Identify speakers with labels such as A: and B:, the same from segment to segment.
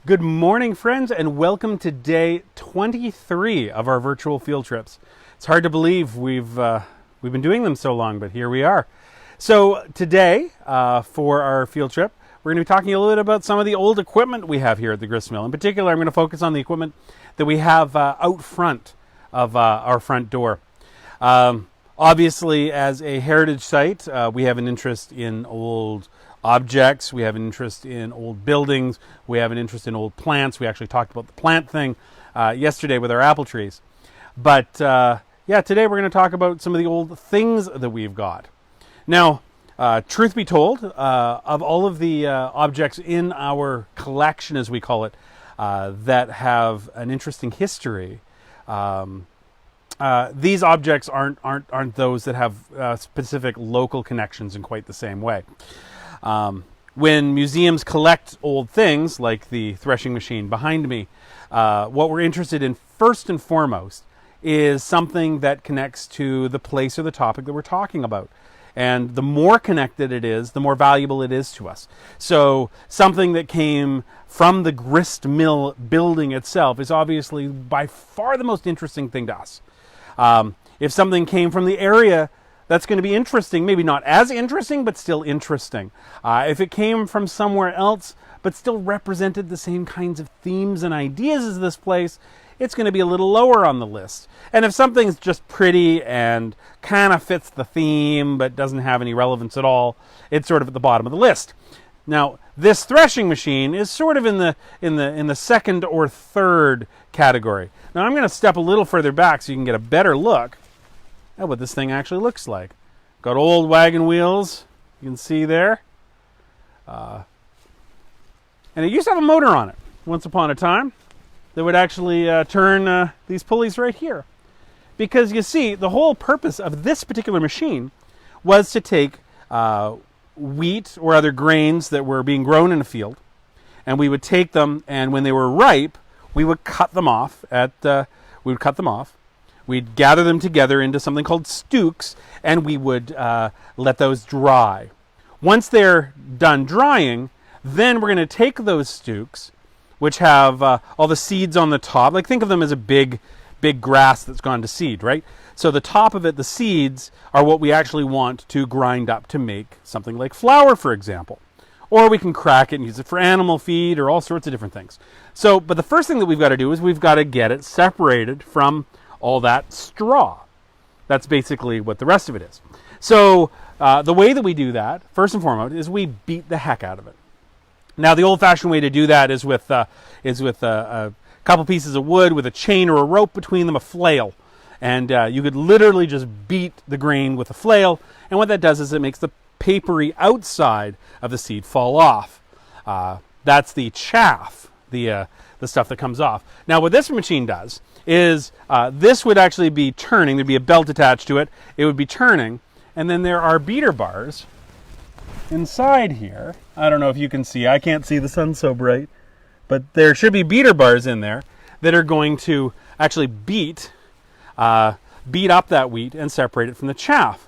A: Good morning, friends, and welcome to day 23 of our virtual field trips. It's hard to believe we've been doing them so long, but here we are. So today, for our field trip, we're going to be talking a little bit about some of the old equipment we have here at the grist mill. In particular, I'm going to focus on the equipment that we have out front of our front door. Obviously, as a heritage site, we have an interest in old objects, we have an interest in old buildings, we have an interest in old plants. We actually talked about the plant thing yesterday with our apple trees. But today we're going to talk about some of the old things that we've got. Now, truth be told, of all of the objects in our collection, as we call it, that have an interesting history, these objects aren't those that have specific local connections in quite the same way. When museums collect old things, like the threshing machine behind me, what we're interested in first and foremost is something that connects to the place or the topic that we're talking about. And the more connected it is, the more valuable it is to us. So something that came from the grist mill building itself is obviously by far the most interesting thing to us. If something came from the area, that's going to be interesting, maybe not as interesting, but still interesting. If it came from somewhere else, but still represented the same kinds of themes and ideas as this place, it's going to be a little lower on the list. And if something's just pretty and kind of fits the theme, but doesn't have any relevance at all, it's sort of at the bottom of the list. Now, this threshing machine is sort of in the second or third category. Now, I'm going to step a little further back so you can get a better look at what this thing actually looks like. Got old wagon wheels, you can see there. And it used to have a motor on it once upon a time that would actually turn these pulleys right here. Because you see, the whole purpose of this particular machine was to take wheat or other grains that were being grown in a field, and we would take them, and when they were ripe, we would cut them off. We'd gather them together into something called stooks, and we would let those dry. Once they're done drying, then we're going to take those stooks, which have all the seeds on the top. Like, think of them as a big grass that's gone to seed, right? So the top of it, the seeds, are what we actually want to grind up to make something like flour, for example. Or we can crack it and use it for animal feed or all sorts of different things. So, but the first thing that we've got to do is we've got to get it separated from all that straw. That's basically what the rest of it is. So the way that we do that, first and foremost, is we beat the heck out of it. Now, the old-fashioned way to do that is with a couple pieces of wood with a chain or a rope between them, a flail. And you could literally just beat the grain with a flail. And what that does is it makes the papery outside of the seed fall off. That's the chaff, the stuff that comes off. Now, what this machine does is this would actually be turning. There'd be a belt attached to it. It would be turning. And then there are beater bars inside here. I don't know if you can see. I can't see. The sun's so bright. But there should be beater bars in there that are going to actually beat up that wheat and separate it from the chaff.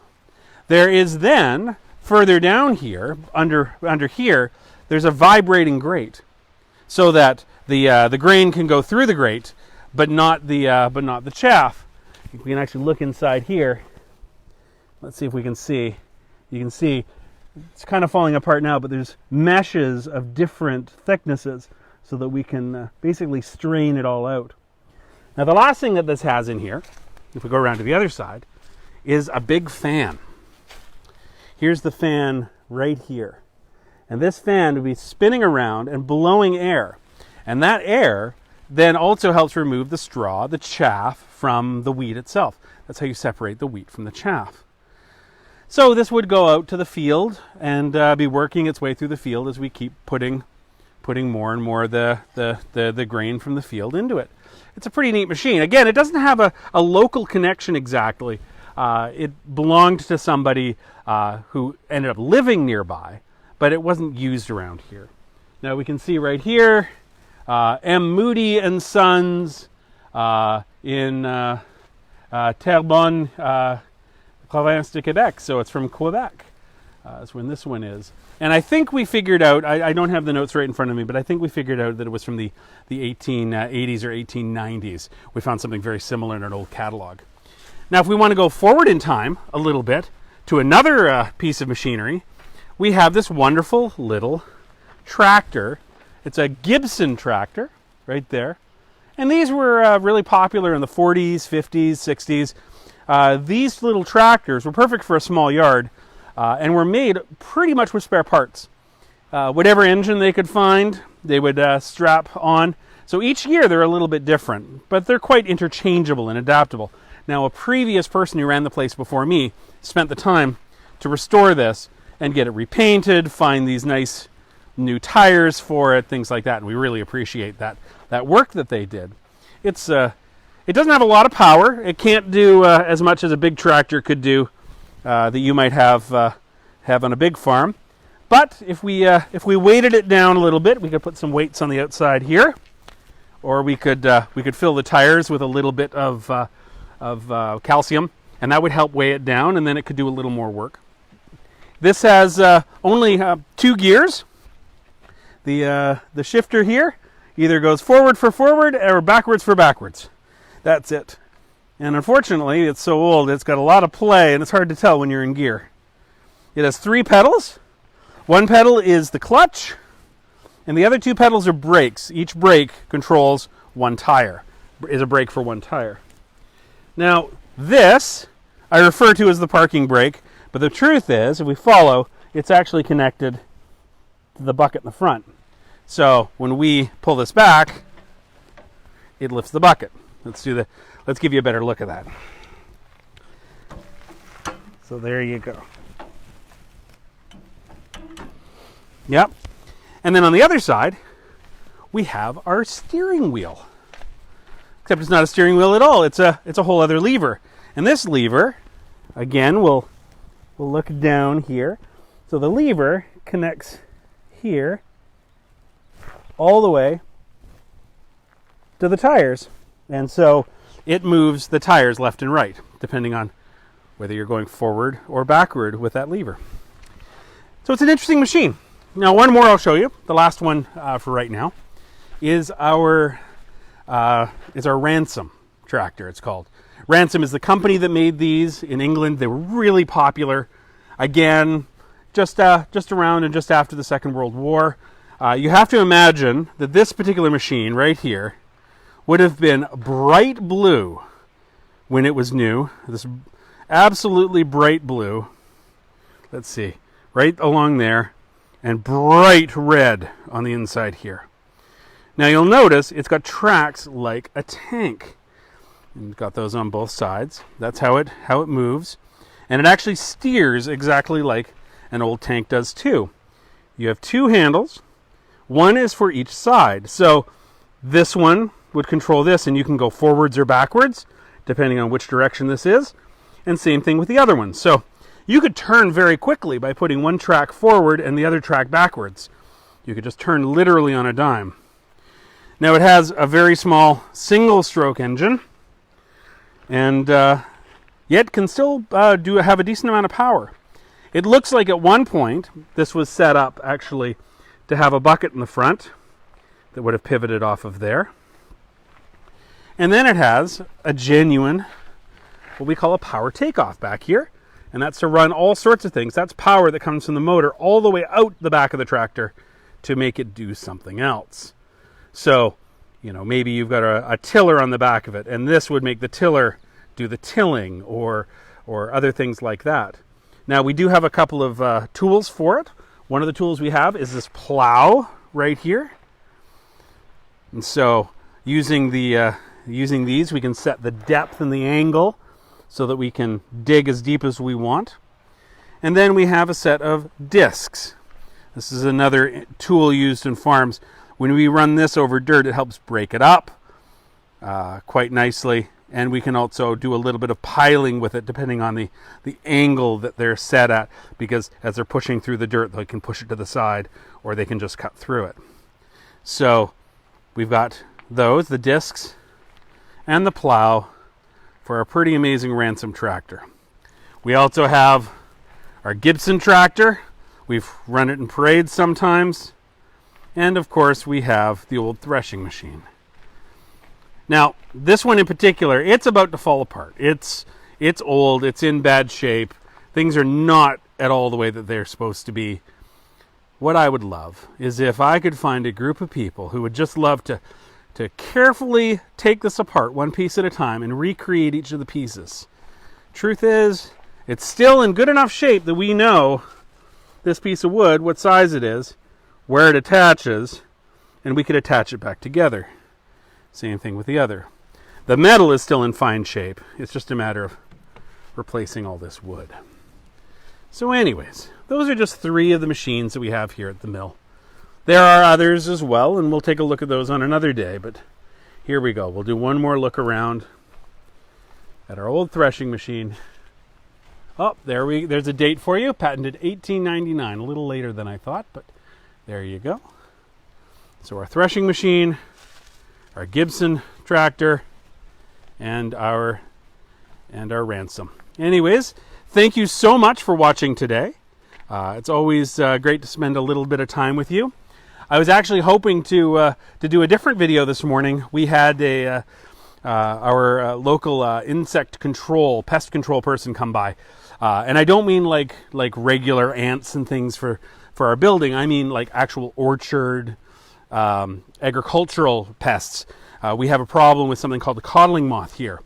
A: There is then, further down here, under here, there's a vibrating grate, so that the grain can go through the grate, but not the chaff. We can actually look inside here. Let's see if we can see. You can see it's kind of falling apart now, but there's meshes of different thicknesses so that we can basically strain it all out. Now, the last thing that this has in here, if we go around to the other side, is a big fan. Here's the fan right here. And this fan would be spinning around and blowing air. And that air then also helps remove the straw, the chaff, from the wheat itself. That's how you separate the wheat from the chaff. So this would go out to the field and be working its way through the field as we keep putting more and more of the grain from the field into it. It's a pretty neat machine. Again, it doesn't have a local connection exactly. It belonged to somebody who ended up living nearby, but it wasn't used around here. Now we can see right here, M. Moody and Sons in Terrebonne, Province de Quebec. So it's from Quebec. is when this one is. And I think we figured out, I don't have the notes right in front of me, but I think we figured out that it was from the 1880s or 1890s. We found something very similar in an old catalog. Now, if we want to go forward in time a little bit to another piece of machinery, we have this wonderful little tractor. It's a Gibson tractor right there. And these were really popular in the 40s, 50s, 60s. These little tractors were perfect for a small yard and were made pretty much with spare parts. Whatever engine they could find, they would strap on. So each year they're a little bit different, but they're quite interchangeable and adaptable. Now, a previous person who ran the place before me spent the time to restore this and get it repainted, find these nice new tires for it, things like that. And we really appreciate that work that they did. It doesn't have a lot of power. It can't do as much as a big tractor could do that you might have on a big farm. But if we weighted it down a little bit, we could put some weights on the outside here, or we could fill the tires with a little bit of calcium, and that would help weigh it down, and then it could do a little more work. This has only 2 gears. The shifter here either goes forward for forward or backwards for backwards. That's it. And unfortunately, it's so old, it's got a lot of play, and it's hard to tell when you're in gear. It has 3 pedals. One pedal is the clutch, and the other 2 pedals are brakes. Each brake controls one tire, is a brake for one tire. Now, this I refer to as the parking brake, but the truth is, if we follow, it's actually connected to the bucket in the front. So when we pull this back, it lifts the bucket. Let's give you a better look at that. So there you go. Yep. And then on the other side, we have our steering wheel. Except it's not a steering wheel at all. It's a whole other lever. And this lever, again, we'll look down here. So the lever connects here all the way to the tires. And so it moves the tires left and right, depending on whether you're going forward or backward with that lever. So it's an interesting machine. Now, one more I'll show you. The last one for right now is our Ransom Tractor, it's called. Ransom is the company that made these in England. They were really popular. Again, just around and just after the Second World War. You have to imagine that this particular machine right here would have been bright blue when it was new. This absolutely bright blue. Let's see, right along there, and bright red on the inside here. Now you'll notice it's got tracks like a tank. And got those on both sides. That's how it moves. And it actually steers exactly like an old tank does too. You have 2 handles. One is for each side. So this one would control this, and you can go forwards or backwards, depending on which direction this is. And same thing with the other one. So you could turn very quickly by putting one track forward and the other track backwards. You could just turn literally on a dime. Now it has a very small single-stroke engine, and yet can still have a decent amount of power. It looks like at one point this was set up actually to have a bucket in the front that would have pivoted off of there. And then it has a genuine, what we call a power takeoff back here. And that's to run all sorts of things. That's power that comes from the motor all the way out the back of the tractor to make it do something else. So, maybe you've got a tiller on the back of it, and this would make the tiller do the tilling or other things like that. Now, we do have a couple of tools for it. One of the tools we have is this plow right here. And so using these, we can set the depth and the angle so that we can dig as deep as we want. And then we have a set of discs. This is another tool used in farms. When we run this over dirt, it helps break it up quite nicely. And we can also do a little bit of piling with it depending on the angle that they're set at, because as they're pushing through the dirt, they can push it to the side or they can just cut through it. So we've got those, the discs and the plow, for a pretty amazing Ransom tractor. We also have our Gibson Tractor. We've run it in parades sometimes. And of course we have the old threshing machine. Now, this one in particular, it's about to fall apart. It's old, it's in bad shape. Things are not at all the way that they're supposed to be. What I would love is if I could find a group of people who would just love to carefully take this apart one piece at a time and recreate each of the pieces. Truth is, it's still in good enough shape that we know this piece of wood, what size it is, where it attaches, and we could attach it back together. Same thing with the other. The metal is still in fine shape. It's just a matter of replacing all this wood. So anyways, those are just 3 of the machines that we have here at the mill. There are others as well, and we'll take a look at those on another day, but here we go. We'll do one more look around at our old threshing machine. Oh, there's a date for you. Patented 1899, a little later than I thought, but there you go. So our threshing machine, our Gibson Tractor, and our Ransom. Anyways, thank you so much for watching today. It's always great to spend a little bit of time with you. I was actually hoping to do a different video this morning. We had our local insect control, pest control person come by. And I don't mean like regular ants and things for our building. I mean like actual orchard, agricultural pests. We have a problem with something called the codling moth here,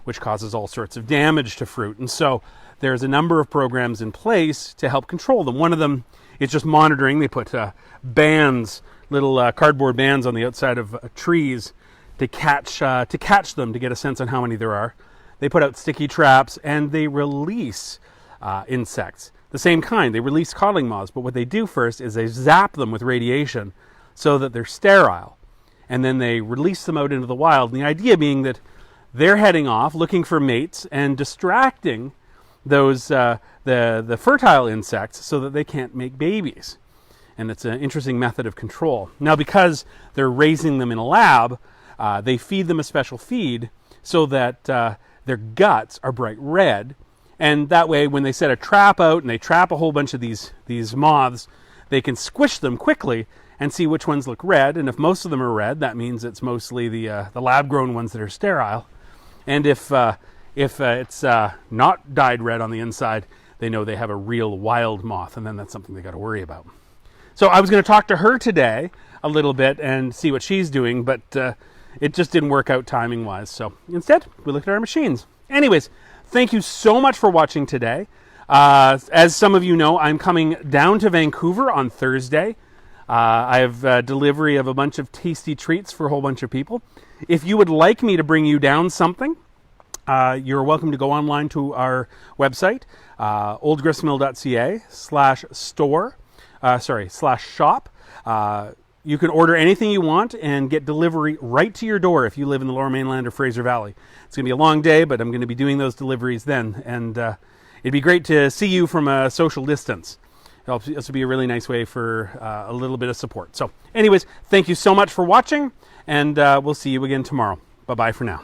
A: which causes all sorts of damage to fruit. And so there's a number of programs in place to help control them. One of them is just monitoring. They put bands, little cardboard bands on the outside of trees to catch them, to get a sense on how many there are. They put out sticky traps and they release insects. The same kind. They release codling moths, but what they do first is they zap them with radiation so that they're sterile. And then they release them out into the wild. And the idea being that they're heading off looking for mates and distracting those the fertile insects so that they can't make babies. And it's an interesting method of control. Now, because they're raising them in a lab, they feed them a special feed so that their guts are bright red. And that way, when they set a trap out and they trap a whole bunch of these moths, they can squish them quickly and see which ones look red. And if most of them are red, that means it's mostly the lab-grown ones that are sterile. And if it's not dyed red on the inside, they know they have a real wild moth, and then that's something they got to worry about. So I was going to talk to her today a little bit and see what she's doing, but it just didn't work out timing-wise. So instead, we looked at our machines. Anyways, thank you so much for watching today. As some of you know, I'm coming down to Vancouver on Thursday. I have delivery of a bunch of tasty treats for a whole bunch of people. If you would like me to bring you down something, you're welcome to go online to our website, oldgristmill.ca/shop. You can order anything you want and get delivery right to your door if you live in the Lower Mainland or Fraser Valley. It's going to be a long day, but I'm going to be doing those deliveries then. And it'd be great to see you from a social distance. This would be a really nice way for a little bit of support. So anyways, thank you so much for watching, and we'll see you again tomorrow. Bye-bye for now.